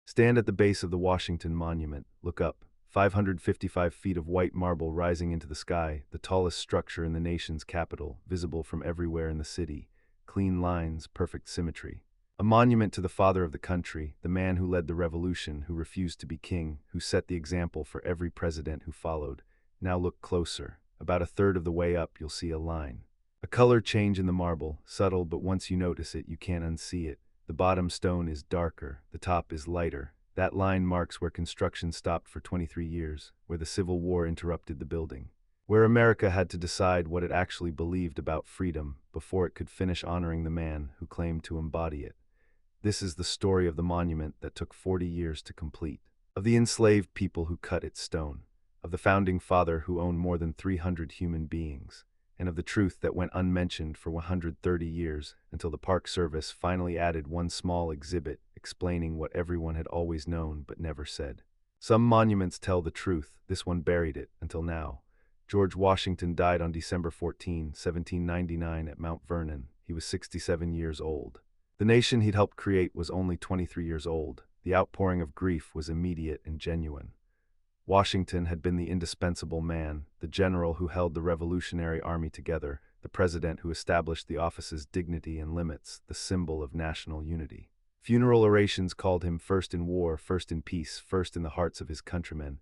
Stand at the base of the Washington Monument. Look up. 555 feet of white marble rising into the sky, the tallest structure in the nation's capital, visible from everywhere in the city. Clean lines, perfect symmetry. A monument to the father of the country, the man who led the revolution, who refused to be king, who set the example for every president who followed. Now look closer. About a third of the way up, you'll see a line. A color change in the marble, subtle, but once you notice it, you can't unsee it. The bottom stone is darker, the top is lighter. That line marks where construction stopped for 23 years, where the Civil War interrupted the building, where America had to decide what it actually believed about freedom before it could finish honoring the man who claimed to embody it. This is the story of the monument that took 40 years to complete, of the enslaved people who cut its stone, of the founding father who owned more than 300 human beings, and of the truth that went unmentioned for 130 years until the Park Service finally added one small exhibit explaining what everyone had always known but never said. Some monuments tell the truth, this one buried it, until now. George Washington died on December 14, 1799 at Mount Vernon. He was 67 years old. The nation he'd helped create was only 23 years old. The outpouring of grief was immediate and genuine. Washington had been the indispensable man, the general who held the Revolutionary Army together, the president who established the office's dignity and limits, the symbol of national unity. Funeral orations called him first in war, first in peace, first in the hearts of his countrymen.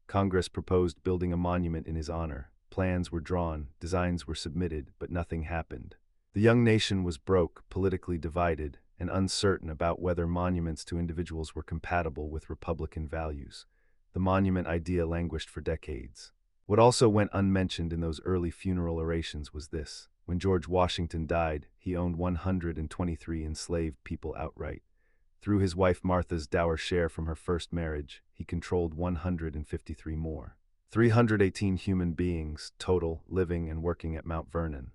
Congress proposed building a monument in his honor. Plans were drawn, designs were submitted, but nothing happened. The young nation was broke, politically divided, and uncertain about whether monuments to individuals were compatible with Republican values. The monument idea languished for decades. What also went unmentioned in those early funeral orations was this. When George Washington died, he owned 123 enslaved people outright. Through his wife Martha's dower share from her first marriage, he controlled 153 more. 318 human beings, total, living and working at Mount Vernon.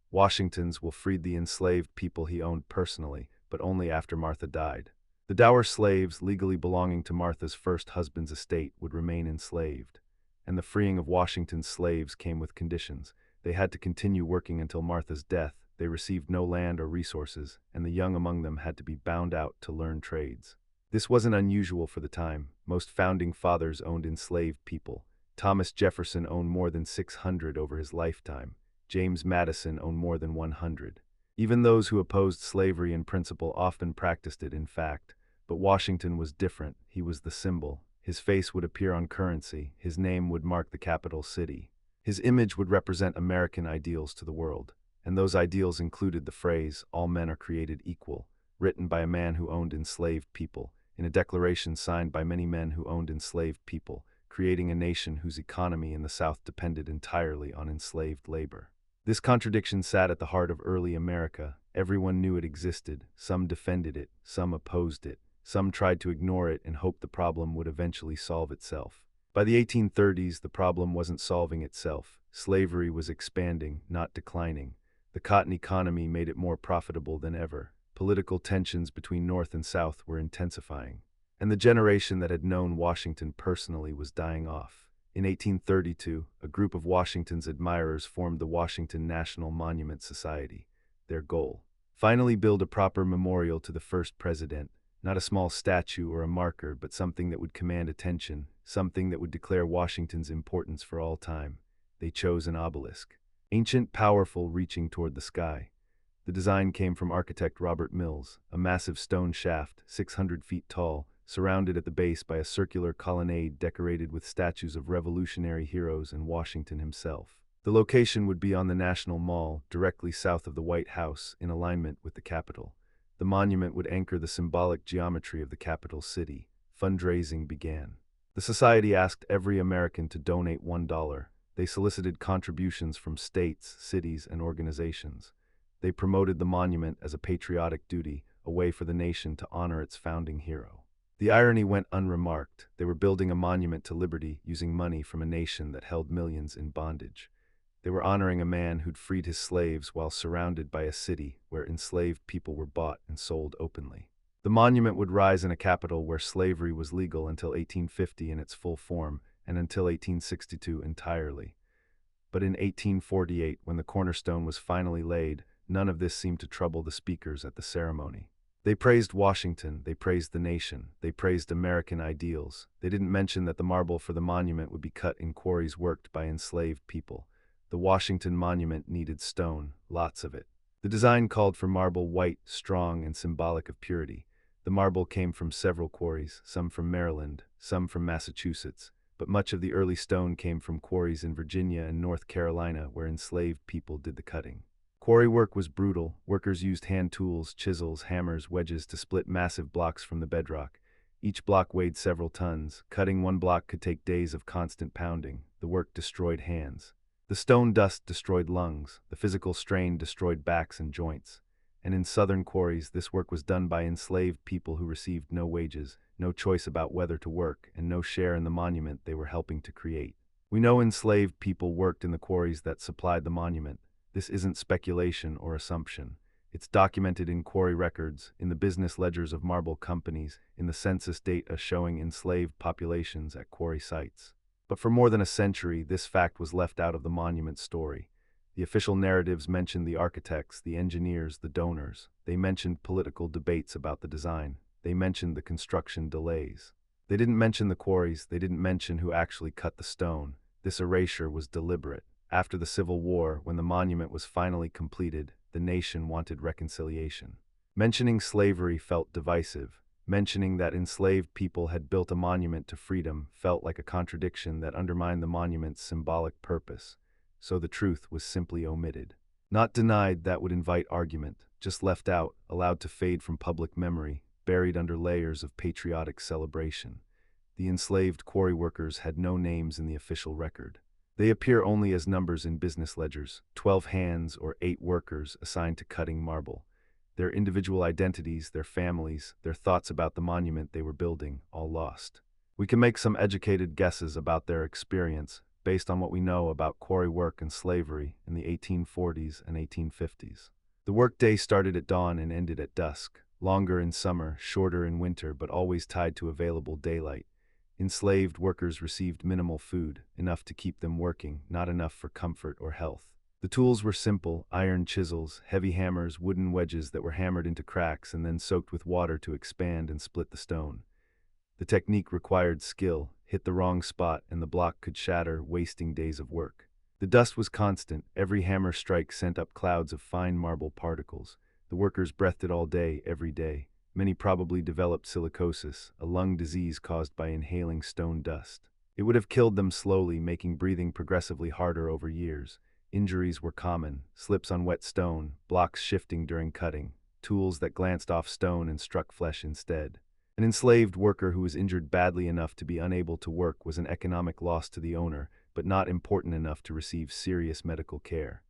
Washington's will freed the enslaved people he owned personally, but only after Martha died. The dower slaves, legally belonging to Martha's first husband's estate, would remain enslaved. And the freeing of Washington's slaves came with conditions. They had to continue working until Martha's death, they received no land or resources, and the young among them had to be bound out to learn trades. This wasn't unusual for the time. Most founding fathers owned enslaved people. Thomas Jefferson owned more than 600 over his lifetime. James Madison owned more than 100. Even those who opposed slavery in principle often practiced it in fact. But Washington was different. He was the symbol. His face would appear on currency. His name would mark the capital city. His image would represent American ideals to the world. And those ideals included the phrase, "All men are created equal," written by a man who owned enslaved people, in a declaration signed by many men who owned enslaved people, creating a nation whose economy in the South depended entirely on enslaved labor. This contradiction sat at the heart of early America. Everyone knew it existed. Some defended it, some opposed it, some tried to ignore it and hoped the problem would eventually solve itself. By the 1830s, the problem wasn't solving itself. Slavery was expanding, not declining. The cotton economy made it more profitable than ever. Political tensions between North and South were intensifying. And the generation that had known Washington personally was dying off. In 1832, a group of Washington's admirers formed the Washington National Monument Society. Their goal: finally build a proper memorial to the first president, not a small statue or a marker, but something that would command attention, something that would declare Washington's importance for all time. They chose an obelisk. Ancient, powerful, reaching toward the sky. The design came from architect Robert Mills, a massive stone shaft, 600 feet tall, surrounded at the base by a circular colonnade decorated with statues of revolutionary heroes and Washington himself. The location would be on the National Mall, directly south of the White House, in alignment with the Capitol. The monument would anchor the symbolic geometry of the capital city. Fundraising began. The society asked every American to donate $1. They solicited contributions from states, cities, and organizations. They promoted the monument as a patriotic duty, a way for the nation to honor its founding hero. The irony went unremarked. They were building a monument to liberty using money from a nation that held millions in bondage. They were honoring a man who'd freed his slaves while surrounded by a city where enslaved people were bought and sold openly. The monument would rise in a capital where slavery was legal until 1850 in its full form, and until 1862 entirely. But in 1848, when the cornerstone was finally laid, none of this seemed to trouble the speakers at the ceremony. They praised Washington, they praised the nation, they praised American ideals. They didn't mention that the marble for the monument would be cut in quarries worked by enslaved people. The Washington Monument needed stone, lots of it. The design called for marble white, strong, and symbolic of purity. The marble came from several quarries, some from Maryland, some from Massachusetts, but much of the early stone came from quarries in Virginia and North Carolina where enslaved people did the cutting. Quarry work was brutal. Workers used hand tools, chisels, hammers, wedges to split massive blocks from the bedrock. Each block weighed several tons. Cutting one block could take days of constant pounding. The work destroyed hands. The stone dust destroyed lungs. The physical strain destroyed backs and joints. And in southern quarries, this work was done by enslaved people who received no wages, no choice about whether to work, and no share in the monument they were helping to create. We know enslaved people worked in the quarries that supplied the monument. This isn't speculation or assumption. It's documented in quarry records, in the business ledgers of marble companies, in the census data showing enslaved populations at quarry sites. But for more than a century, this fact was left out of the monument story. The official narratives mentioned the architects, the engineers, the donors. They mentioned political debates about the design. They mentioned the construction delays. They didn't mention the quarries. They didn't mention who actually cut the stone. This erasure was deliberate. After the Civil War, when the monument was finally completed, the nation wanted reconciliation. Mentioning slavery felt divisive. Mentioning that enslaved people had built a monument to freedom felt like a contradiction that undermined the monument's symbolic purpose. So the truth was simply omitted. Not denied, that would invite argument, just left out, allowed to fade from public memory, buried under layers of patriotic celebration. The enslaved quarry workers had no names in the official record. They appear only as numbers in business ledgers, 12 hands or 8 workers assigned to cutting marble. Their individual identities, their families, their thoughts about the monument they were building, all lost. We can make some educated guesses about their experience based on what we know about quarry work and slavery in the 1840s and 1850s. The workday started at dawn and ended at dusk, longer in summer, shorter in winter, but always tied to available daylight. Enslaved workers received minimal food, enough to keep them working, not enough for comfort or health. The tools were simple: iron chisels, heavy hammers, wooden wedges that were hammered into cracks and then soaked with water to expand and split the stone. The technique required skill. Hit the wrong spot and the block could shatter, wasting days of work. The dust was constant. Every hammer strike sent up clouds of fine marble particles. The workers breathed it all day, every day. Many probably developed silicosis, a lung disease caused by inhaling stone dust. It would have killed them slowly, making breathing progressively harder over years. Injuries were common: slips on wet stone, blocks shifting during cutting, tools that glanced off stone and struck flesh instead. An enslaved worker who was injured badly enough to be unable to work was an economic loss to the owner, but not important enough to receive serious medical care.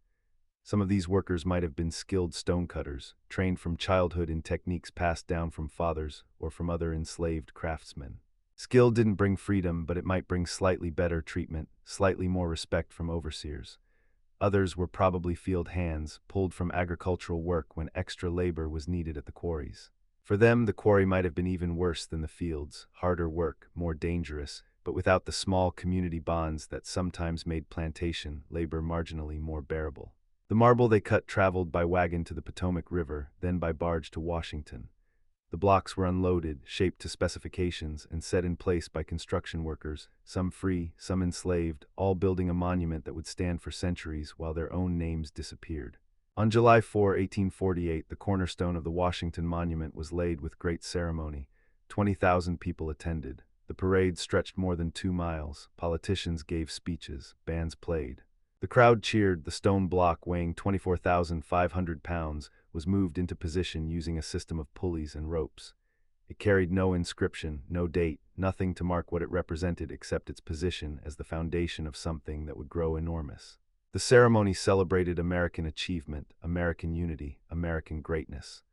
Some of these workers might have been skilled stonecutters, trained from childhood in techniques passed down from fathers or from other enslaved craftsmen. Skill didn't bring freedom, but it might bring slightly better treatment, slightly more respect from overseers. Others were probably field hands, pulled from agricultural work when extra labor was needed at the quarries. For them, the quarry might have been even worse than the fields: harder work, more dangerous, but without the small community bonds that sometimes made plantation labor marginally more bearable. The marble they cut traveled by wagon to the Potomac River, then by barge to Washington. The blocks were unloaded, shaped to specifications, and set in place by construction workers, some free, some enslaved, all building a monument that would stand for centuries while their own names disappeared. On July 4, 1848, the cornerstone of the Washington Monument was laid with great ceremony. 20,000 people attended. The parade stretched more than 2 miles. Politicians gave speeches. Bands played. The crowd cheered. The stone block, weighing 24,500 pounds, was moved into position using a system of pulleys and ropes. It carried no inscription, no date, nothing to mark what it represented except its position as the foundation of something that would grow enormous. The ceremony celebrated American achievement, American unity, American greatness.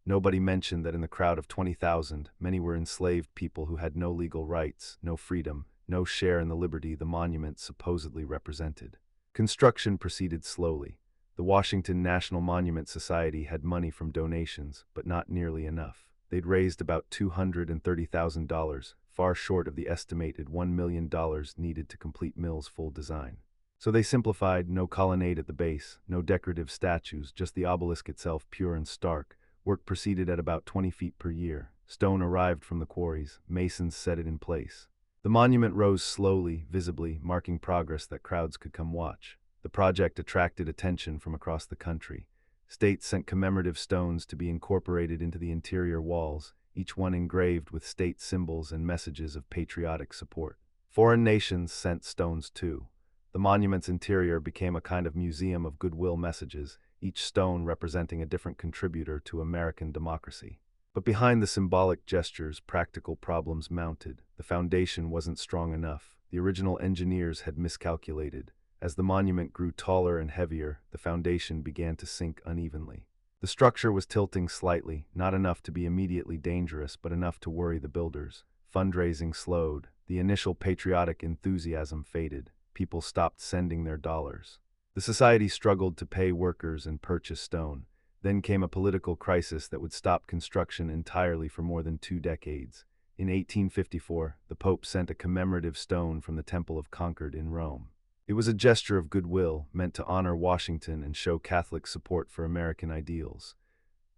Nobody mentioned that in the crowd of 20,000, many were enslaved people who had no legal rights, no freedom, no share in the liberty the monument supposedly represented. Construction proceeded slowly. The Washington National Monument Society had money from donations, but not nearly enough. They'd raised about $230,000, far short of the estimated $1 million needed to complete Mill's full design. So they simplified: no colonnade at the base, no decorative statues, just the obelisk itself, pure and stark, Work proceeded at about 20 feet per year. Stone arrived from the quarries. Masons set it in place. The monument rose slowly, visibly, marking progress that crowds could come watch. The project attracted attention from across the country. States sent commemorative stones to be incorporated into the interior walls, each one engraved with state symbols and messages of patriotic support. Foreign nations sent stones too. The monument's interior became a kind of museum of goodwill messages, each stone representing a different contributor to American democracy. But behind the symbolic gestures, practical problems mounted. The foundation wasn't strong enough. The original engineers had miscalculated. As the monument grew taller and heavier, the foundation began to sink unevenly. The structure was tilting slightly, not enough to be immediately dangerous, but enough to worry the builders. Fundraising slowed. The initial patriotic enthusiasm faded. People stopped sending their dollars. The society struggled to pay workers and purchase stone. Then came a political crisis that would stop construction entirely for more than 2 decades. In 1854, the Pope sent a commemorative stone from the Temple of Concord in Rome. It was a gesture of goodwill, meant to honor Washington and show Catholic support for American ideals.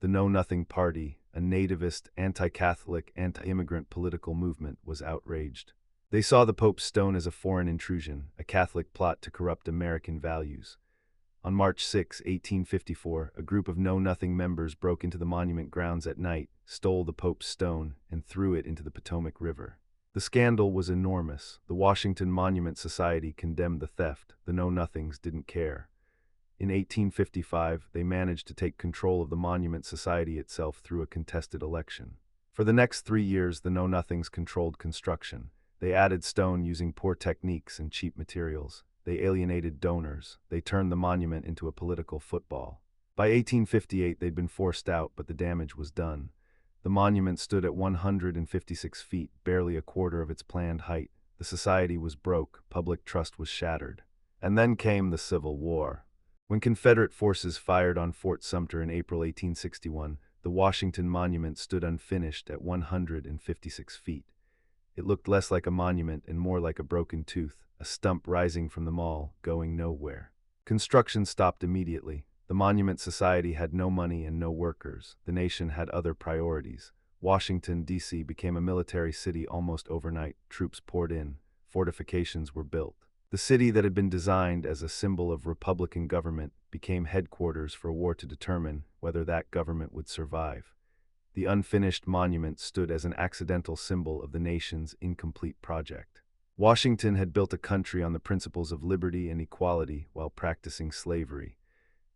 The Know Nothing Party, a nativist, anti-Catholic, anti-immigrant political movement, was outraged. They saw the Pope's stone as a foreign intrusion, a Catholic plot to corrupt American values. On March 6, 1854, a group of Know Nothing members broke into the monument grounds at night, stole the Pope's stone, and threw it into the Potomac River. The scandal was enormous. The Washington Monument Society condemned the theft. The Know Nothings didn't care. In 1855, they managed to take control of the Monument Society itself through a contested election. For the next 3 years, the Know Nothings controlled construction. They added stone using poor techniques and cheap materials. They alienated donors. They turned the monument into a political football. By 1858, they'd been forced out, but the damage was done. The monument stood at 156 feet, barely a quarter of its planned height. The society was broke. Public trust was shattered. And then came the Civil War. When Confederate forces fired on Fort Sumter in April 1861, the Washington Monument stood unfinished at 156 feet. It looked less like a monument and more like a broken tooth, a stump rising from the mall, going nowhere. Construction stopped immediately. The Monument Society had no money and no workers. The nation had other priorities. Washington, D.C. became a military city almost overnight. Troops poured in. Fortifications were built. The city that had been designed as a symbol of Republican government became headquarters for a war to determine whether that government would survive. The unfinished monument stood as an accidental symbol of the nation's incomplete project. Washington had built a country on the principles of liberty and equality while practicing slavery.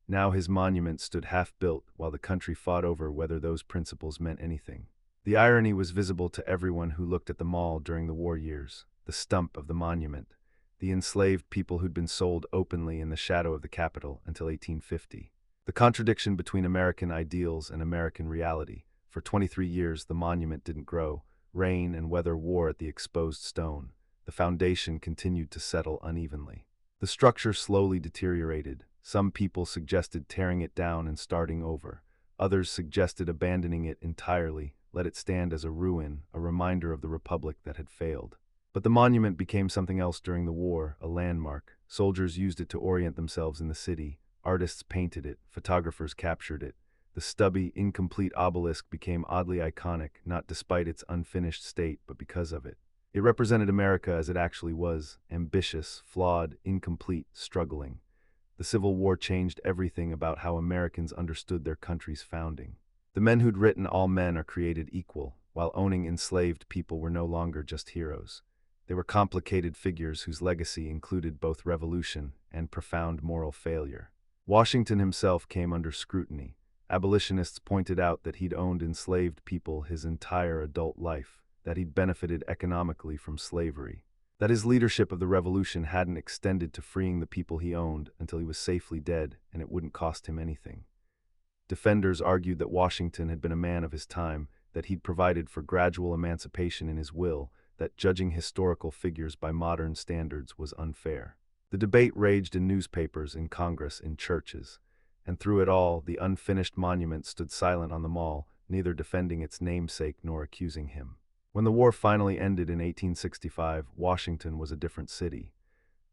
Now his monument stood half-built while the country fought over whether those principles meant anything. The irony was visible to everyone who looked at the mall during the war years. The stump of the monument. The enslaved people who'd been sold openly in the shadow of the Capitol until 1850. The contradiction between American ideals and American reality. For 23 years, the monument didn't grow. Rain and weather wore at the exposed stone. The foundation continued to settle unevenly. The structure slowly deteriorated. Some people suggested tearing it down and starting over. Others suggested abandoning it entirely, let it stand as a ruin, a reminder of the republic that had failed. But the monument became something else during the war, a landmark. Soldiers used it to orient themselves in the city. Artists painted it. Photographers captured it. The stubby, incomplete obelisk became oddly iconic, not despite its unfinished state, but because of it. It represented America as it actually was, ambitious, flawed, incomplete, struggling. The Civil War changed everything about how Americans understood their country's founding. The men who'd written "All men are created equal," while owning enslaved people, were no longer just heroes. They were complicated figures whose legacy included both revolution and profound moral failure. Washington himself came under scrutiny. Abolitionists pointed out that he'd owned enslaved people his entire adult life, that he'd benefited economically from slavery, that his leadership of the revolution hadn't extended to freeing the people he owned until he was safely dead and it wouldn't cost him anything. Defenders argued that Washington had been a man of his time, that he'd provided for gradual emancipation in his will, that judging historical figures by modern standards was unfair. The debate raged in newspapers, in Congress, in churches. And through it all, the unfinished monument stood silent on the mall, neither defending its namesake nor accusing him. When the war finally ended in 1865, Washington was a different city.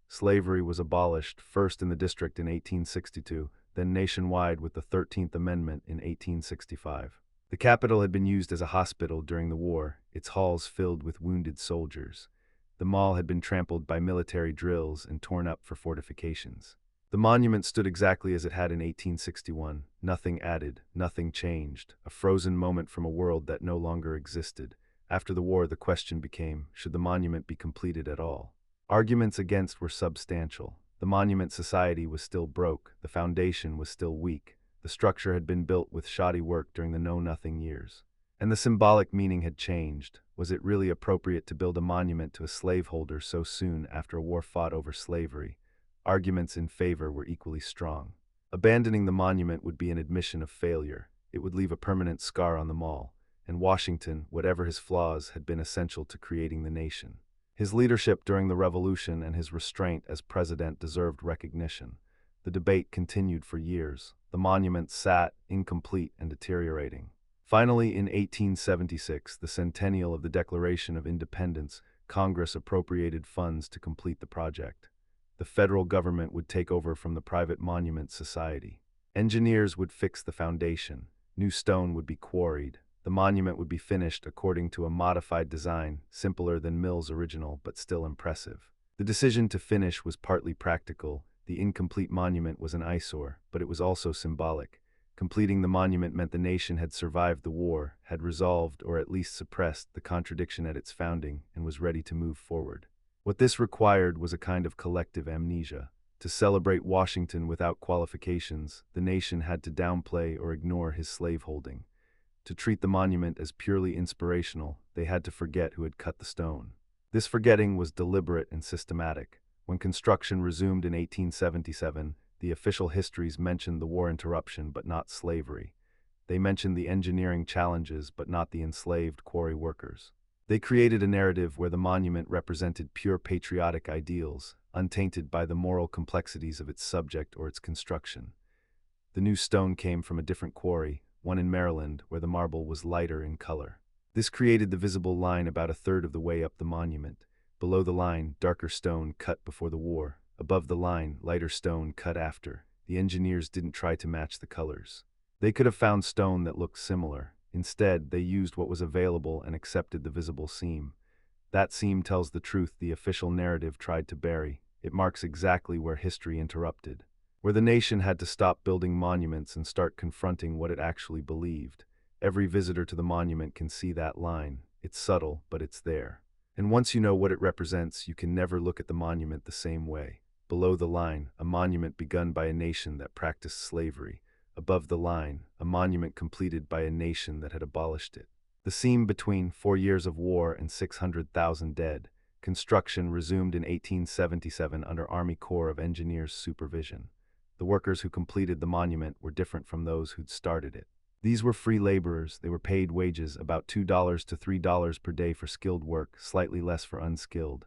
Slavery was abolished, first in the district in 1862, then nationwide with the 13th Amendment in 1865. The Capitol had been used as a hospital during the war, its halls filled with wounded soldiers. The mall had been trampled by military drills and torn up for fortifications. The monument stood exactly as it had in 1861, nothing added, nothing changed, a frozen moment from a world that no longer existed. After the war, the question became, should the monument be completed at all? Arguments against were substantial. The Monument Society was still broke, the foundation was still weak, the structure had been built with shoddy work during the know-nothing years. And the symbolic meaning had changed. Was it really appropriate to build a monument to a slaveholder so soon after a war fought over slavery? Arguments in favor were equally strong. Abandoning the monument would be an admission of failure. It would leave a permanent scar on the mall, and Washington, whatever his flaws, had been essential to creating the nation. His leadership during the Revolution and his restraint as president deserved recognition. The debate continued for years. The monument sat, incomplete and deteriorating. Finally, in 1876, the centennial of the Declaration of Independence, Congress appropriated funds to complete the project. The federal government would take over from the private monument society. Engineers would fix the foundation. New stone would be quarried. The monument would be finished according to a modified design, simpler than Mill's original but still impressive. The decision to finish was partly practical. The incomplete monument was an eyesore, but it was also symbolic. Completing the monument meant the nation had survived the war, had resolved or at least suppressed the contradiction at its founding, and was ready to move forward. What this required was a kind of collective amnesia. To celebrate Washington without qualifications, the nation had to downplay or ignore his slaveholding. To treat the monument as purely inspirational, they had to forget who had cut the stone. This forgetting was deliberate and systematic. When construction resumed in 1877, the official histories mentioned the war interruption but not slavery. They mentioned the engineering challenges but not the enslaved quarry workers. They created a narrative where the monument represented pure patriotic ideals, untainted by the moral complexities of its subject or its construction. The new stone came from a different quarry, one in Maryland, where the marble was lighter in color. This created the visible line about a third of the way up the monument. Below the line, darker stone cut before the war. Above the line, lighter stone cut after. The engineers didn't try to match the colors. They could have found stone that looked similar. Instead, they used what was available and accepted the visible seam. That seam tells the truth the official narrative tried to bury. It marks exactly where history interrupted, where the nation had to stop building monuments and start confronting what it actually believed. Every visitor to the monument can see that line. It's subtle, but it's there. And once you know what it represents, you can never look at the monument the same way. Below the line, a monument begun by a nation that practiced slavery. Above the line, a monument completed by a nation that had abolished it. The seam between 4 years of war and 600,000 dead. Construction resumed in 1877 under Army Corps of Engineers supervision. The workers who completed the monument were different from those who'd started it. These were free laborers. They were paid wages, about $2 to $3 per day for skilled work, slightly less for unskilled.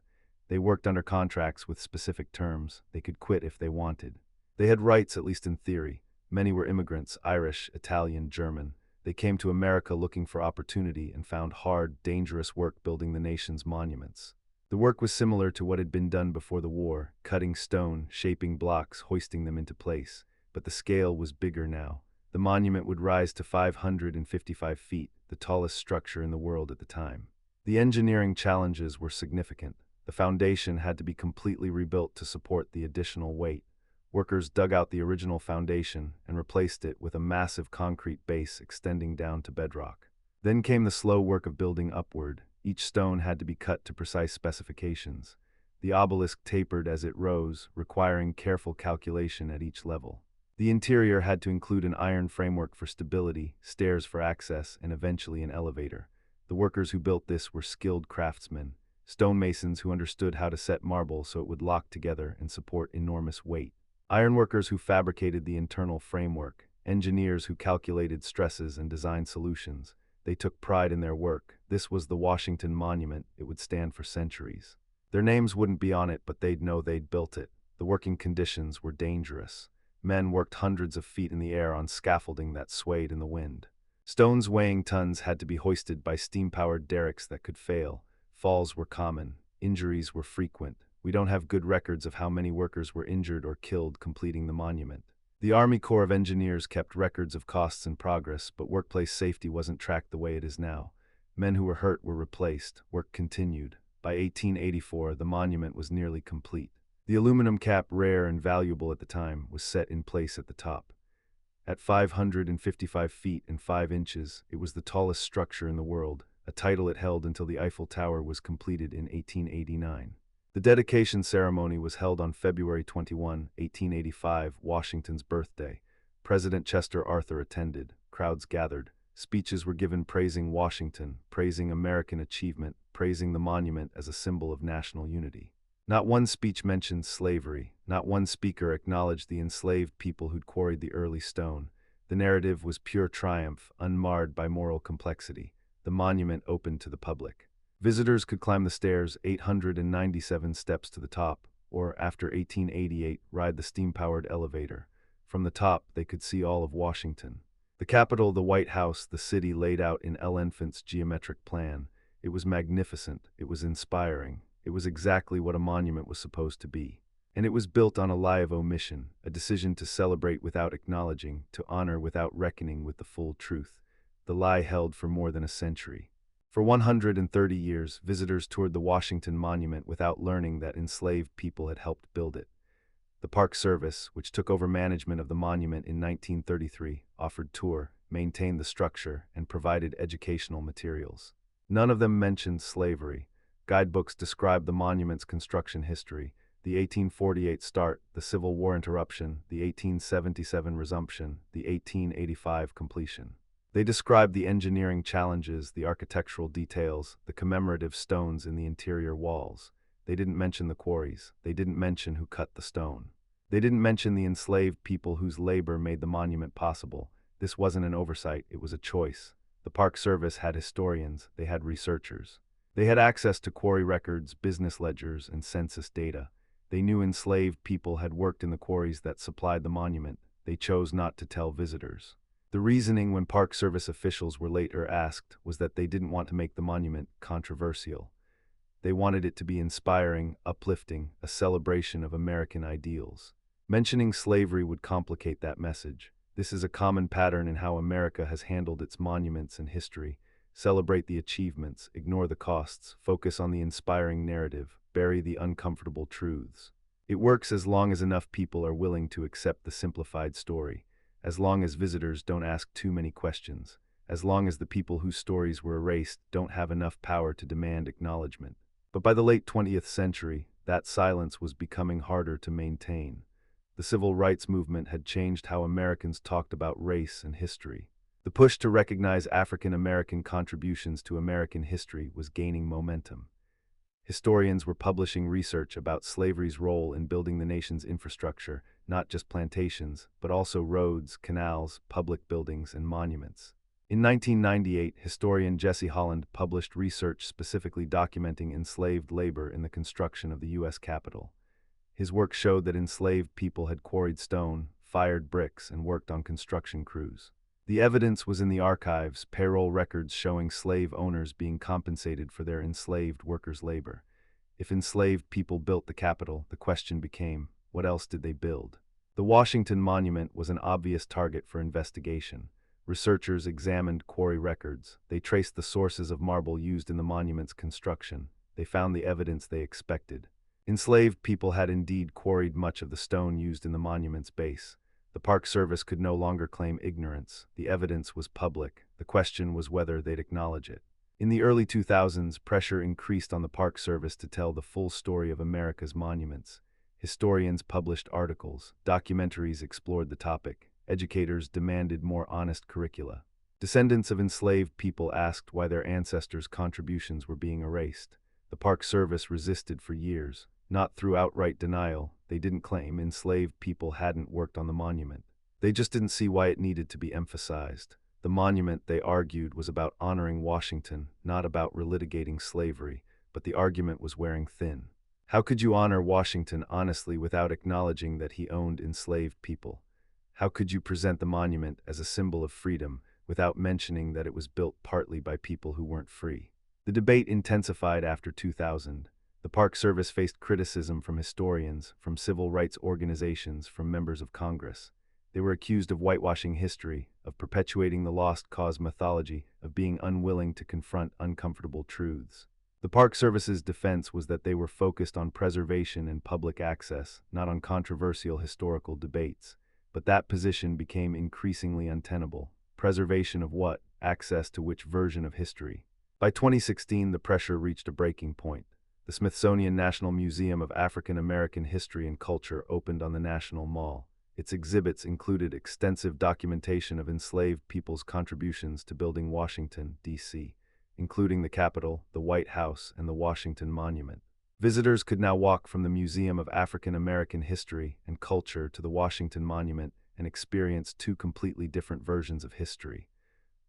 They worked under contracts with specific terms. They could quit if they wanted. They had rights, at least in theory. Many were immigrants, Irish, Italian, German. They came to America looking for opportunity and found hard, dangerous work building the nation's monuments. The work was similar to what had been done before the war, cutting stone, shaping blocks, hoisting them into place. But the scale was bigger now. The monument would rise to 555 feet, the tallest structure in the world at the time. The engineering challenges were significant. The foundation had to be completely rebuilt to support the additional weight. Workers dug out the original foundation and replaced it with a massive concrete base extending down to bedrock. Then came the slow work of building upward. Each stone had to be cut to precise specifications. The obelisk tapered as it rose, requiring careful calculation at each level. The interior had to include an iron framework for stability, stairs for access, and eventually an elevator. The workers who built this were skilled craftsmen, stonemasons who understood how to set marble so it would lock together and support enormous weight. Ironworkers who fabricated the internal framework, engineers who calculated stresses and designed solutions. They took pride in their work. This was the Washington Monument. It would stand for centuries. Their names wouldn't be on it, but they'd know they'd built it. The working conditions were dangerous. Men worked hundreds of feet in the air on scaffolding that swayed in the wind. Stones weighing tons had to be hoisted by steam-powered derricks that could fail. Falls were common. Injuries were frequent. We don't have good records of how many workers were injured or killed completing the monument. The Army Corps of Engineers kept records of costs and progress, but workplace safety wasn't tracked the way it is now. Men who were hurt were replaced, work continued. By 1884, the monument was nearly complete. The aluminum cap, rare and valuable at the time, was set in place at the top. At 555 feet and 5 inches, it was the tallest structure in the world, a title it held until the Eiffel Tower was completed in 1889. The dedication ceremony was held on February 21, 1885, Washington's birthday. President Chester Arthur attended. Crowds gathered. Speeches were given praising Washington, praising American achievement, praising the monument as a symbol of national unity. Not one speech mentioned slavery. Not one speaker acknowledged the enslaved people who'd quarried the early stone. The narrative was pure triumph, unmarred by moral complexity. The monument opened to the public. Visitors could climb the stairs, 897 steps to the top, or, after 1888, ride the steam-powered elevator. From the top, they could see all of Washington. The Capitol, the White House, the city laid out in Elephant's geometric plan. It was magnificent. It was inspiring. It was exactly what a monument was supposed to be. And it was built on a lie of omission, a decision to celebrate without acknowledging, to honor without reckoning with the full truth. The lie held for more than a century. For 130 years, visitors toured the Washington Monument without learning that enslaved people had helped build it. The Park Service, which took over management of the monument in 1933, offered tour, maintained the structure, and provided educational materials. None of them mentioned slavery. Guidebooks described the monument's construction history, the 1848 start, the Civil War interruption, the 1877 resumption, the 1885 completion. They described the engineering challenges, the architectural details, the commemorative stones in the interior walls. They didn't mention the quarries. They didn't mention who cut the stone. They didn't mention the enslaved people whose labor made the monument possible. This wasn't an oversight, it was a choice. The Park Service had historians, they had researchers. They had access to quarry records, business ledgers, and census data. They knew enslaved people had worked in the quarries that supplied the monument. They chose not to tell visitors. The reasoning when Park Service officials were later asked was that they didn't want to make the monument controversial. They wanted it to be inspiring, uplifting, a celebration of American ideals. Mentioning slavery would complicate that message. This is a common pattern in how America has handled its monuments and history. Celebrate the achievements, ignore the costs, focus on the inspiring narrative, bury the uncomfortable truths. It works as long as enough people are willing to accept the simplified story. As long as visitors don't ask too many questions, as long as the people whose stories were erased don't have enough power to demand acknowledgement. But by the late 20th century, that silence was becoming harder to maintain. The civil rights movement had changed how Americans talked about race and history. The push to recognize African American contributions to American history was gaining momentum. Historians were publishing research about slavery's role in building the nation's infrastructure, not just plantations, but also roads, canals, public buildings, and monuments. In 1998, historian Jesse Holland published research specifically documenting enslaved labor in the construction of the U.S. Capitol. His work showed that enslaved people had quarried stone, fired bricks, and worked on construction crews. The evidence was in the archives, payroll records showing slave owners being compensated for their enslaved workers' labor. If enslaved people built the Capitol, the question became, what else did they build? The Washington Monument was an obvious target for investigation. Researchers examined quarry records. They traced the sources of marble used in the monument's construction. They found the evidence they expected. Enslaved people had indeed quarried much of the stone used in the monument's base. The Park Service could no longer claim ignorance. The evidence was public. The question was whether they'd acknowledge it. In the early 2000s, pressure increased on the Park Service to tell the full story of America's monuments. Historians published articles. Documentaries explored the topic. Educators demanded more honest curricula. Descendants of enslaved people asked why their ancestors' contributions were being erased. The Park Service resisted for years. Not through outright denial. They didn't claim enslaved people hadn't worked on the monument. They just didn't see why it needed to be emphasized. The monument, they argued, was about honoring Washington, not about relitigating slavery, but the argument was wearing thin. How could you honor Washington honestly without acknowledging that he owned enslaved people? How could you present the monument as a symbol of freedom without mentioning that it was built partly by people who weren't free? The debate intensified after 2000. The Park Service faced criticism from historians, from civil rights organizations, from members of Congress. They were accused of whitewashing history, of perpetuating the lost cause mythology, of being unwilling to confront uncomfortable truths. The Park Service's defense was that they were focused on preservation and public access, not on controversial historical debates. But that position became increasingly untenable. Preservation of what? Access to which version of history? By 2016, the pressure reached a breaking point. The Smithsonian National Museum of African American History and Culture opened on the National Mall. Its exhibits included extensive documentation of enslaved people's contributions to building Washington, D.C., including the Capitol, the White House, and the Washington Monument. Visitors could now walk from the Museum of African American History and Culture to the Washington Monument and experience two completely different versions of history.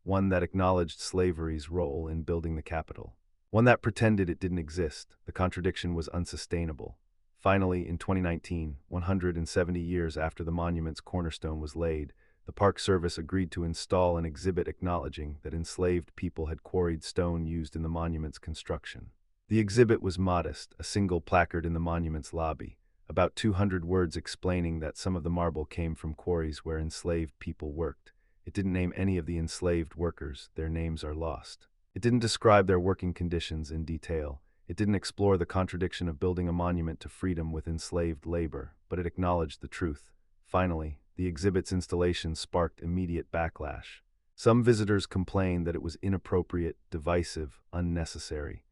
One that acknowledged slavery's role in building the Capitol. One that pretended it didn't exist. The contradiction was unsustainable. Finally, in 2019, 170 years after the monument's cornerstone was laid, the Park Service agreed to install an exhibit acknowledging that enslaved people had quarried stone used in the monument's construction. The exhibit was modest, a single placard in the monument's lobby, about 200 words explaining that some of the marble came from quarries where enslaved people worked. It didn't name any of the enslaved workers, their names are lost. It didn't describe their working conditions in detail. It didn't explore the contradiction of building a monument to freedom with enslaved labor, but it acknowledged the truth. Finally, the exhibit's installation sparked immediate backlash. Some visitors complained that it was inappropriate, divisive, unnecessary.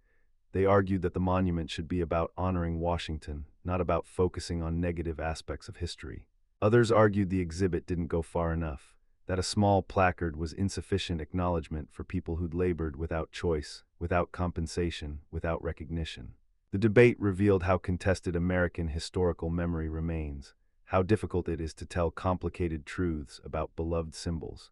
They argued that the monument should be about honoring Washington, not about focusing on negative aspects of history. Others argued the exhibit didn't go far enough, that a small placard was insufficient acknowledgement for people who'd labored without choice, without compensation, without recognition. The debate revealed how contested American historical memory remains, how difficult it is to tell complicated truths about beloved symbols,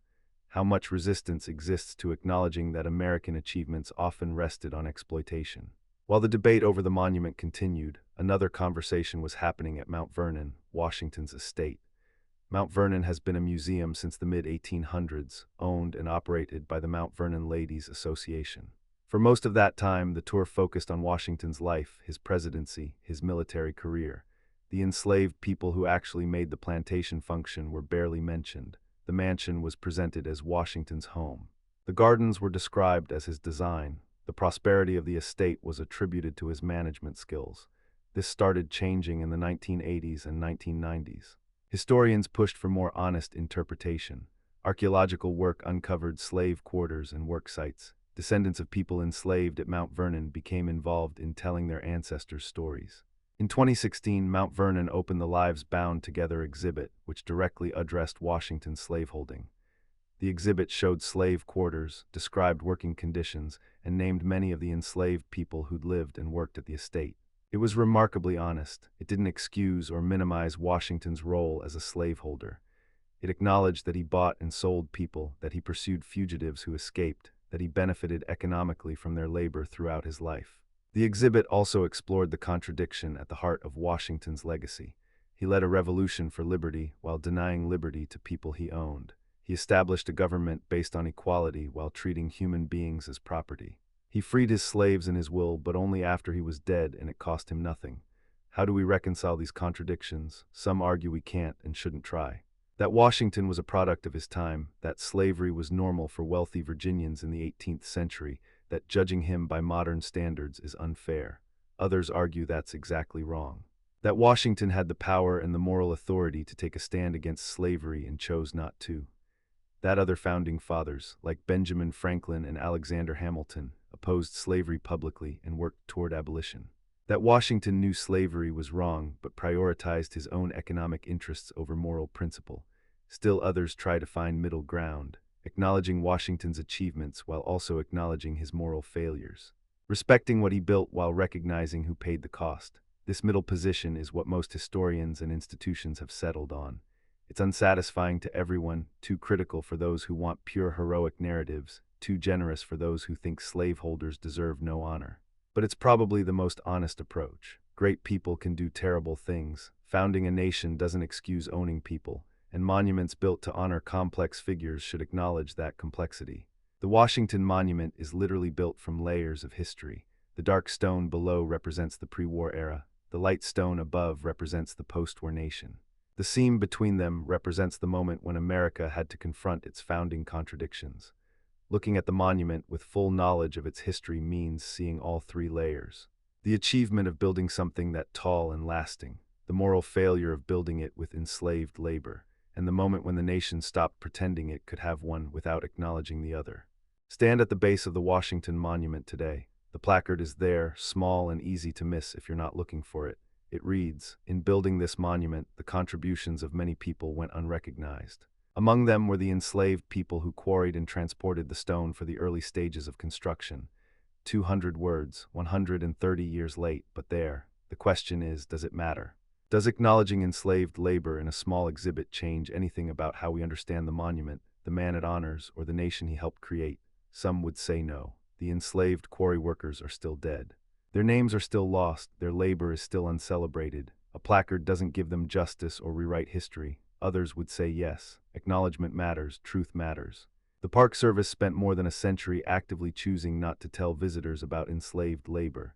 how much resistance exists to acknowledging that American achievements often rested on exploitation. While the debate over the monument continued, another conversation was happening at Mount Vernon, Washington's estate. Mount Vernon has been a museum since the mid-1800s, owned and operated by the Mount Vernon Ladies Association. For most of that time, the tour focused on Washington's life, his presidency, his military career. The enslaved people who actually made the plantation function were barely mentioned. The mansion was presented as Washington's home. The gardens were described as his design. The prosperity of the estate was attributed to his management skills. This started changing in the 1980s and 1990s. Historians pushed for more honest interpretation. Archaeological work uncovered slave quarters and work sites. Descendants of people enslaved at Mount Vernon became involved in telling their ancestors' stories. In 2016, Mount Vernon opened the Lives Bound Together exhibit, which directly addressed Washington's slaveholding. The exhibit showed slave quarters, described working conditions, and named many of the enslaved people who'd lived and worked at the estate. It was remarkably honest. It didn't excuse or minimize Washington's role as a slaveholder. It acknowledged that he bought and sold people, that he pursued fugitives who escaped, that he benefited economically from their labor throughout his life. The exhibit also explored the contradiction at the heart of Washington's legacy. He led a revolution for liberty while denying liberty to people he owned. He established a government based on equality while treating human beings as property. He freed his slaves in his will, but only after he was dead, and it cost him nothing. How do we reconcile these contradictions? Some argue we can't and shouldn't try. That Washington was a product of his time, that slavery was normal for wealthy Virginians in the 18th century, that judging him by modern standards is unfair. Others argue that's exactly wrong. That Washington had the power and the moral authority to take a stand against slavery and chose not to. That other founding fathers, like Benjamin Franklin and Alexander Hamilton, opposed slavery publicly and worked toward abolition. That Washington knew slavery was wrong but prioritized his own economic interests over moral principle. Still others try to find middle ground, acknowledging Washington's achievements while also acknowledging his moral failures. Respecting what he built while recognizing who paid the cost. This middle position is what most historians and institutions have settled on. It's unsatisfying to everyone, too critical for those who want pure heroic narratives, too generous for those who think slaveholders deserve no honor. But it's probably the most honest approach. Great people can do terrible things. Founding a nation doesn't excuse owning people, and monuments built to honor complex figures should acknowledge that complexity. The Washington Monument is literally built from layers of history. The dark stone below represents the pre-war era. The light stone above represents the post-war nation. The seam between them represents the moment when America had to confront its founding contradictions. Looking at the monument with full knowledge of its history means seeing all three layers. The achievement of building something that tall and lasting, the moral failure of building it with enslaved labor, and the moment when the nation stopped pretending it could have one without acknowledging the other. Stand at the base of the Washington Monument today. The placard is there, small and easy to miss if you're not looking for it. It reads, "In building this monument, the contributions of many people went unrecognized." Among them were the enslaved people who quarried and transported the stone for the early stages of construction. 200 words, 130 years late, but there. The question is, does it matter? Does acknowledging enslaved labor in a small exhibit change anything about how we understand the monument, the man it honors, or the nation he helped create? Some would say no. The enslaved quarry workers are still dead. Their names are still lost, their labor is still uncelebrated. A placard doesn't give them justice or rewrite history. Others would say yes. Acknowledgement matters, truth matters. The Park Service spent more than a century actively choosing not to tell visitors about enslaved labor.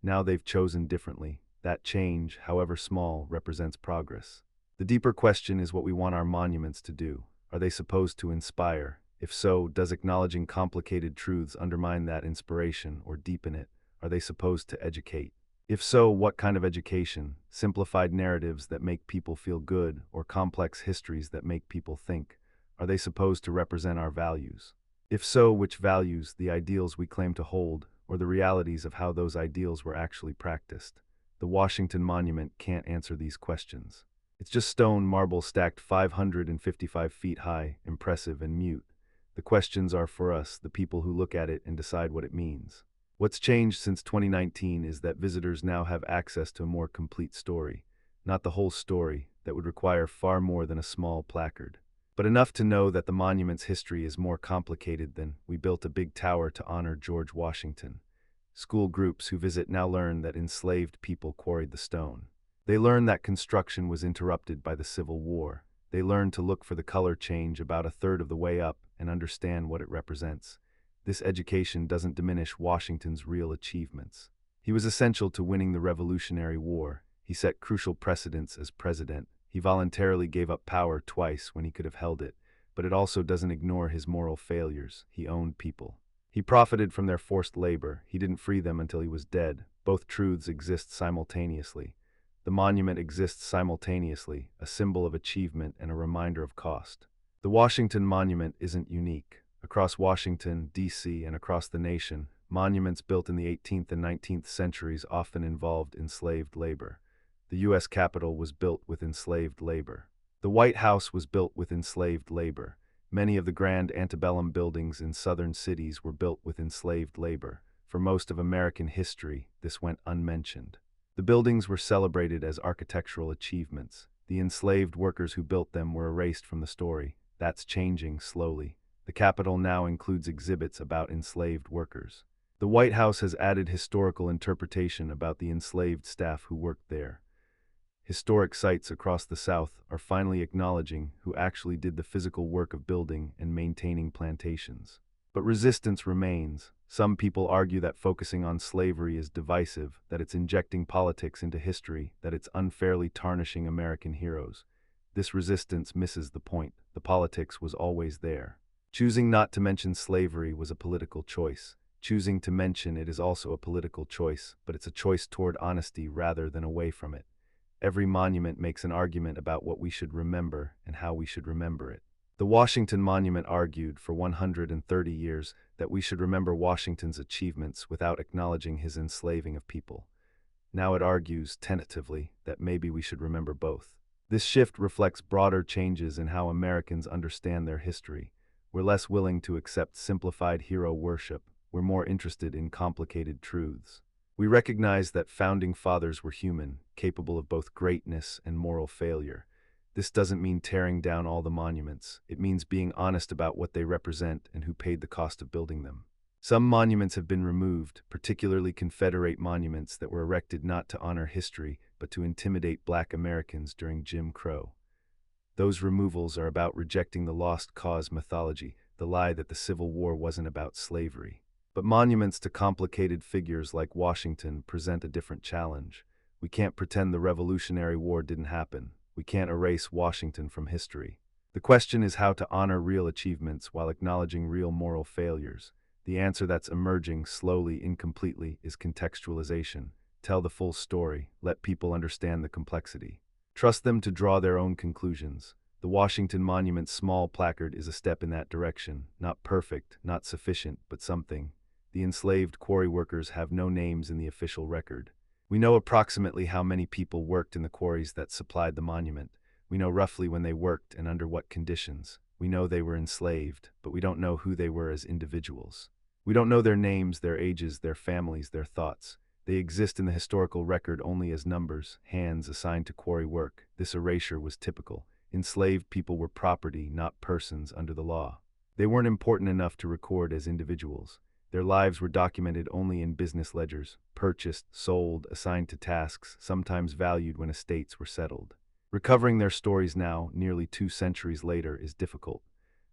Now they've chosen differently. That change, however small, represents progress. The deeper question is what we want our monuments to do. Are they supposed to inspire? If so, does acknowledging complicated truths undermine that inspiration or deepen it? Are they supposed to educate? If so, what kind of education? Simplified narratives that make people feel good, or complex histories that make people think? Are they supposed to represent our values? If so, which values, the ideals we claim to hold, or the realities of how those ideals were actually practiced? The Washington Monument can't answer these questions. It's just stone marble stacked 555 feet high, impressive and mute. The questions are for us, the people who look at it and decide what it means. What's changed since 2019 is that visitors now have access to a more complete story. Not the whole story, that would require far more than a small placard. But enough to know that the monument's history is more complicated than "we built a big tower to honor George Washington." School groups who visit now learn that enslaved people quarried the stone. They learn that construction was interrupted by the Civil War. They learn to look for the color change about a third of the way up and understand what it represents. This education doesn't diminish Washington's real achievements. He was essential to winning the Revolutionary War. He set crucial precedents as president. He voluntarily gave up power twice when he could have held it, but it also doesn't ignore his moral failures. He owned people. He profited from their forced labor. He didn't free them until he was dead. Both truths exist simultaneously. The monument exists simultaneously, a symbol of achievement and a reminder of cost. The Washington Monument isn't unique. Across Washington, D.C., and across the nation, monuments built in the 18th and 19th centuries often involved enslaved labor. The U.S. Capitol was built with enslaved labor. The White House was built with enslaved labor. Many of the grand antebellum buildings in southern cities were built with enslaved labor. For most of American history, this went unmentioned. The buildings were celebrated as architectural achievements. The enslaved workers who built them were erased from the story. That's changing slowly. The Capitol now includes exhibits about enslaved workers. The White House has added historical interpretation about the enslaved staff who worked there. Historic sites across the South are finally acknowledging who actually did the physical work of building and maintaining plantations. But resistance remains. Some people argue that focusing on slavery is divisive, that it's injecting politics into history, that it's unfairly tarnishing American heroes. This resistance misses the point. The politics was always there. Choosing not to mention slavery was a political choice. Choosing to mention it is also a political choice, but it's a choice toward honesty rather than away from it. Every monument makes an argument about what we should remember and how we should remember it. The Washington Monument argued for 130 years that we should remember Washington's achievements without acknowledging his enslaving of people. Now it argues, tentatively, that maybe we should remember both. This shift reflects broader changes in how Americans understand their history. We're less willing to accept simplified hero worship. We're more interested in complicated truths. We recognize that founding fathers were human, capable of both greatness and moral failure. This doesn't mean tearing down all the monuments. It means being honest about what they represent and who paid the cost of building them. Some monuments have been removed, particularly Confederate monuments that were erected not to honor history, but to intimidate Black Americans during Jim Crow. Those removals are about rejecting the lost cause mythology, the lie that the Civil War wasn't about slavery. But monuments to complicated figures like Washington present a different challenge. We can't pretend the Revolutionary War didn't happen. We can't erase Washington from history. The question is how to honor real achievements while acknowledging real moral failures. The answer that's emerging slowly, incompletely, is contextualization. Tell the full story. Let people understand the complexity. Trust them to draw their own conclusions. The Washington Monument's small placard is a step in that direction. Not perfect, not sufficient, but something. The enslaved quarry workers have no names in the official record. We know approximately how many people worked in the quarries that supplied the monument. We know roughly when they worked and under what conditions. We know they were enslaved, but we don't know who they were as individuals. We don't know their names, their ages, their families, their thoughts. They exist in the historical record only as numbers, hands assigned to quarry work. This erasure was typical. Enslaved people were property, not persons under the law. They weren't important enough to record as individuals. Their lives were documented only in business ledgers, purchased, sold, assigned to tasks, sometimes valued when estates were settled. Recovering their stories now, nearly 2 centuries later, is difficult.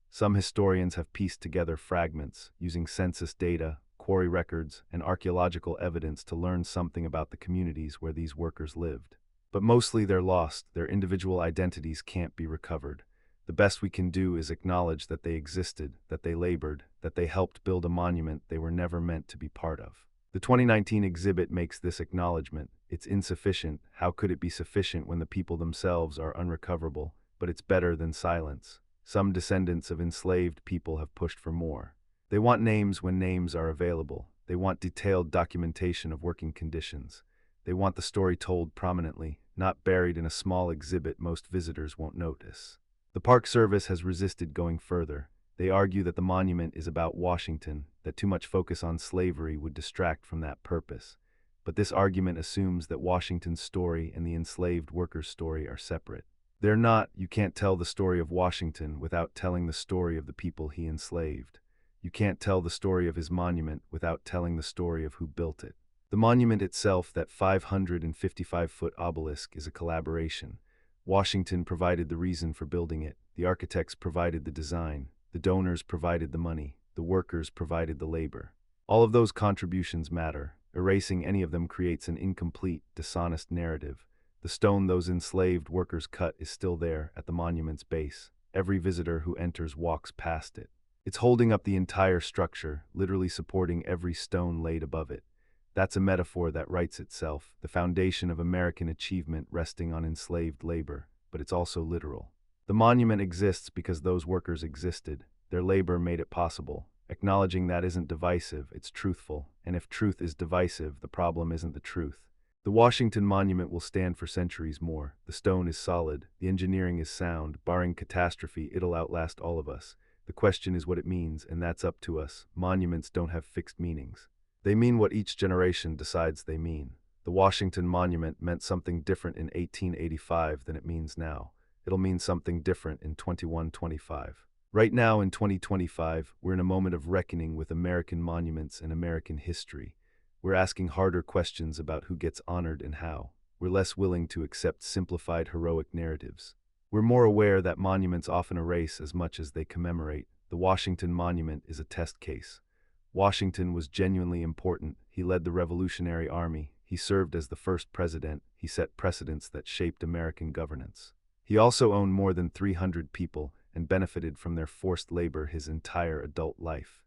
Some historians have pieced together fragments, using census data, quarry records, and archaeological evidence to learn something about the communities where these workers lived. But mostly they're lost, their individual identities can't be recovered. The best we can do is acknowledge that they existed, that they labored, that they helped build a monument they were never meant to be part of. The 2019 exhibit makes this acknowledgement. It's insufficient. How could it be sufficient when the people themselves are unrecoverable? But it's better than silence. Some descendants of enslaved people have pushed for more. They want names when names are available. They want detailed documentation of working conditions. They want the story told prominently, not buried in a small exhibit most visitors won't notice. The Park Service has resisted going further. They argue that the monument is about Washington, that too much focus on slavery would distract from that purpose. But this argument assumes that Washington's story and the enslaved workers' story are separate. They're not. You can't tell the story of Washington without telling the story of the people he enslaved. You can't tell the story of his monument without telling the story of who built it. The monument itself, that 555-foot obelisk, is a collaboration. Washington provided the reason for building it. The architects provided the design. The donors provided the money. The workers provided the labor. All of those contributions matter. Erasing any of them creates an incomplete, dishonest narrative. The stone those enslaved workers cut is still there at the monument's base. Every visitor who enters walks past it. It's holding up the entire structure, literally supporting every stone laid above it. That's a metaphor that writes itself, the foundation of American achievement resting on enslaved labor, but it's also literal. The monument exists because those workers existed. Their labor made it possible. Acknowledging that isn't divisive, it's truthful. And if truth is divisive, the problem isn't the truth. The Washington Monument will stand for centuries more. The stone is solid. The engineering is sound. Barring catastrophe, it'll outlast all of us. The question is what it means, and that's up to us. Monuments don't have fixed meanings. They mean what each generation decides they mean. The Washington Monument meant something different in 1885 than it means now. It'll mean something different in 2125. Right now, in 2025, we're in a moment of reckoning with American monuments and American history. We're asking harder questions about who gets honored and how. We're less willing to accept simplified heroic narratives. We're more aware that monuments often erase as much as they commemorate. The Washington Monument is a test case. Washington was genuinely important. He led the Revolutionary Army. He served as the first president. He set precedents that shaped American governance. He also owned more than 300 people and benefited from their forced labor his entire adult life.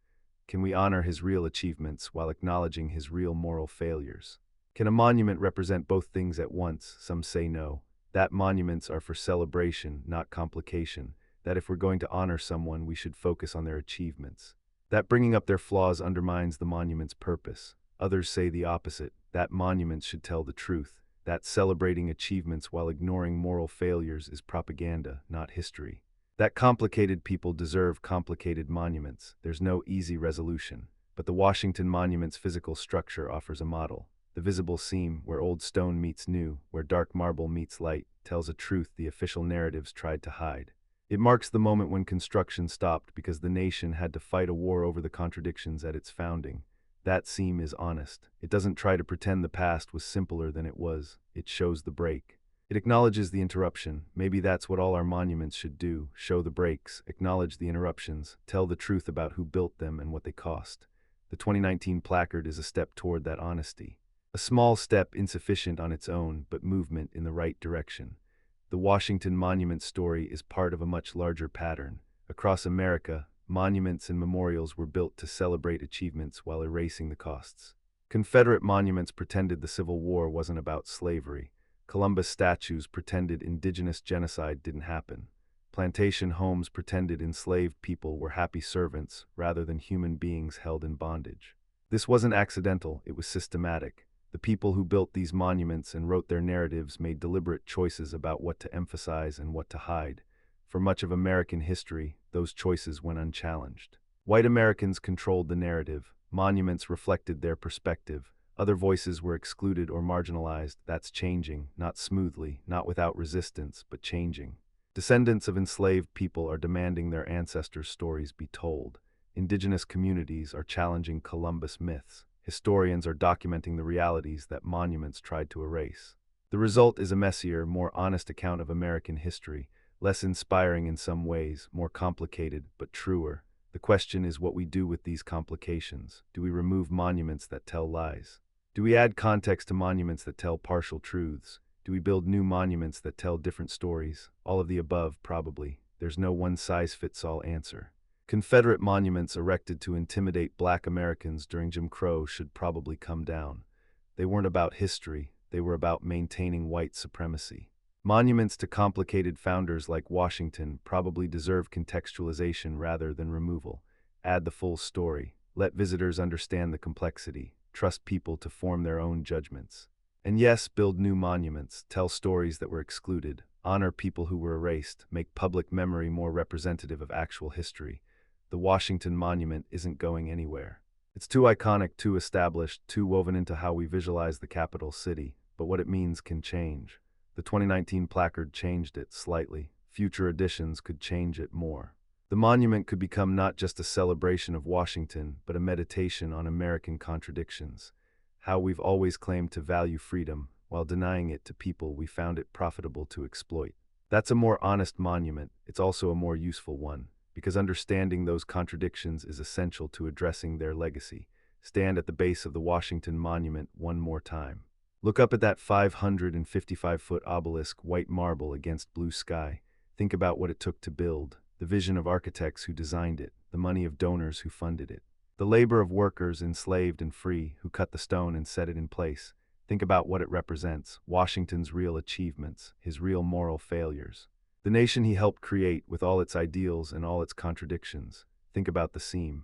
Can we honor his real achievements while acknowledging his real moral failures? Can a monument represent both things at once? Some say no. That monuments are for celebration, not complication. That if we're going to honor someone, we should focus on their achievements. That bringing up their flaws undermines the monument's purpose. Others say the opposite, that monuments should tell the truth, that celebrating achievements while ignoring moral failures is propaganda, not history. That complicated people deserve complicated monuments. There's no easy resolution. But the Washington Monument's physical structure offers a model. The visible seam, where old stone meets new, where dark marble meets light, tells a truth the official narratives tried to hide. It marks the moment when construction stopped because the nation had to fight a war over the contradictions at its founding. That seam is honest. It doesn't try to pretend the past was simpler than it was. It shows the break. It acknowledges the interruption. Maybe that's what all our monuments should do. Show the breaks, acknowledge the interruptions, tell the truth about who built them and what they cost. The 2019 placard is a step toward that honesty. A small step, insufficient on its own, but movement in the right direction. The Washington Monument story is part of a much larger pattern. Across America, monuments and memorials were built to celebrate achievements while erasing the costs. Confederate monuments pretended the Civil War wasn't about slavery. Columbus statues pretended indigenous genocide didn't happen. Plantation homes pretended enslaved people were happy servants rather than human beings held in bondage. This wasn't accidental, it was systematic. The people who built these monuments and wrote their narratives made deliberate choices about what to emphasize and what to hide. For much of American history, those choices went unchallenged. White Americans controlled the narrative. Monuments reflected their perspective. Other voices were excluded or marginalized. That's changing, not smoothly, not without resistance, but changing. Descendants of enslaved people are demanding their ancestors' stories be told. Indigenous communities are challenging Columbus myths. Historians are documenting the realities that monuments tried to erase. The result is a messier, more honest account of American history, less inspiring in some ways, more complicated, but truer. The question is what we do with these complications. Do we remove monuments that tell lies? Do we add context to monuments that tell partial truths? Do we build new monuments that tell different stories? All of the above, probably. There's no one-size-fits-all answer. Confederate monuments erected to intimidate Black Americans during Jim Crow should probably come down. They weren't about history, they were about maintaining white supremacy. Monuments to complicated founders like Washington probably deserve contextualization rather than removal. Add the full story. Let visitors understand the complexity. Trust people to form their own judgments. And yes, build new monuments, tell stories that were excluded, honor people who were erased, make public memory more representative of actual history. The Washington Monument isn't going anywhere. It's too iconic, too established, too woven into how we visualize the capital city, but what it means can change. The 2019 placard changed it slightly. Future editions could change it more. The monument could become not just a celebration of Washington, but a meditation on American contradictions. How we've always claimed to value freedom, while denying it to people we found it profitable to exploit. That's a more honest monument. It's also a more useful one, because understanding those contradictions is essential to addressing their legacy. Stand at the base of the Washington Monument one more time. Look up at that 555-foot obelisk, white marble against blue sky. Think about what it took to build, the vision of architects who designed it, the money of donors who funded it, the labor of workers enslaved and free who cut the stone and set it in place. Think about what it represents, Washington's real achievements, his real moral failures. The nation he helped create with all its ideals and all its contradictions. Think about the seam.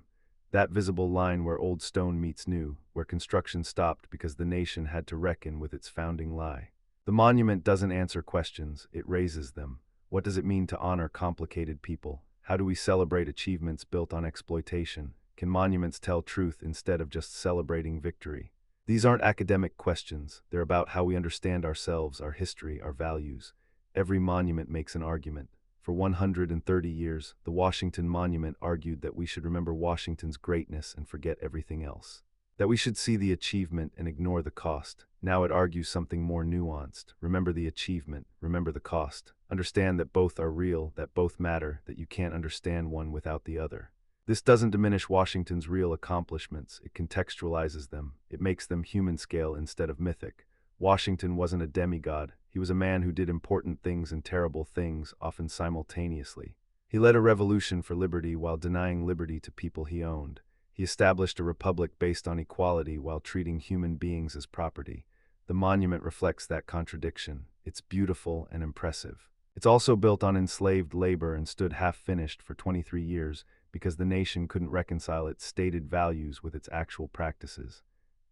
That visible line where old stone meets new, where construction stopped because the nation had to reckon with its founding lie. The monument doesn't answer questions, it raises them. What does it mean to honor complicated people? How do we celebrate achievements built on exploitation? Can monuments tell truth instead of just celebrating victory? These aren't academic questions, they're about how we understand ourselves, our history, our values. Every monument makes an argument. For 130 years, the Washington Monument argued that we should remember Washington's greatness and forget everything else. That we should see the achievement and ignore the cost. Now it argues something more nuanced. Remember the achievement, remember the cost. Understand that both are real, that both matter, that you can't understand one without the other. This doesn't diminish Washington's real accomplishments, it contextualizes them. It makes them human scale instead of mythic. Washington wasn't a demigod. He was a man who did important things and terrible things, often simultaneously. He led a revolution for liberty while denying liberty to people he owned. He established a republic based on equality while treating human beings as property. The monument reflects that contradiction. It's beautiful and impressive. It's also built on enslaved labor and stood half-finished for 23 years because the nation couldn't reconcile its stated values with its actual practices.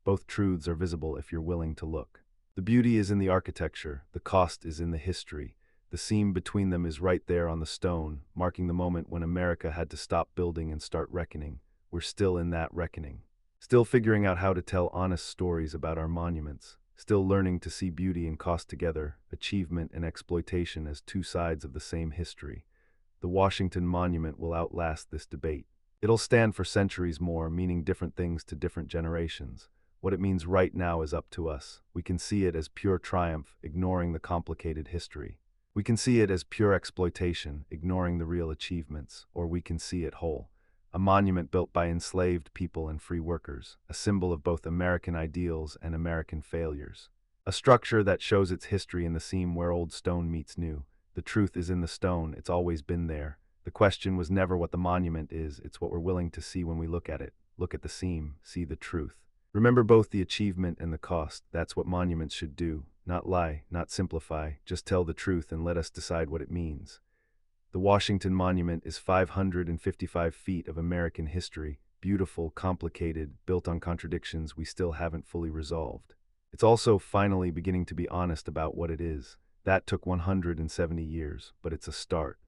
Both truths are visible if you're willing to look. The beauty is in the architecture, the cost is in the history. The seam between them is right there on the stone, marking the moment when America had to stop building and start reckoning. We're still in that reckoning. Still figuring out how to tell honest stories about our monuments. Still learning to see beauty and cost together, achievement and exploitation as two sides of the same history. The Washington Monument will outlast this debate. It'll stand for centuries more, meaning different things to different generations. What it means right now is up to us. We can see it as pure triumph, ignoring the complicated history. We can see it as pure exploitation, ignoring the real achievements, or we can see it whole. A monument built by enslaved people and free workers, a symbol of both American ideals and American failures. A structure that shows its history in the seam where old stone meets new. The truth is in the stone, it's always been there. The question was never what the monument is, it's what we're willing to see when we look at it. Look at the seam, see the truth. Remember both the achievement and the cost. That's what monuments should do. Not lie, not simplify, just tell the truth and let us decide what it means. The Washington Monument is 555 feet of American history, beautiful, complicated, built on contradictions we still haven't fully resolved. It's also finally beginning to be honest about what it is. That took 170 years, but it's a start.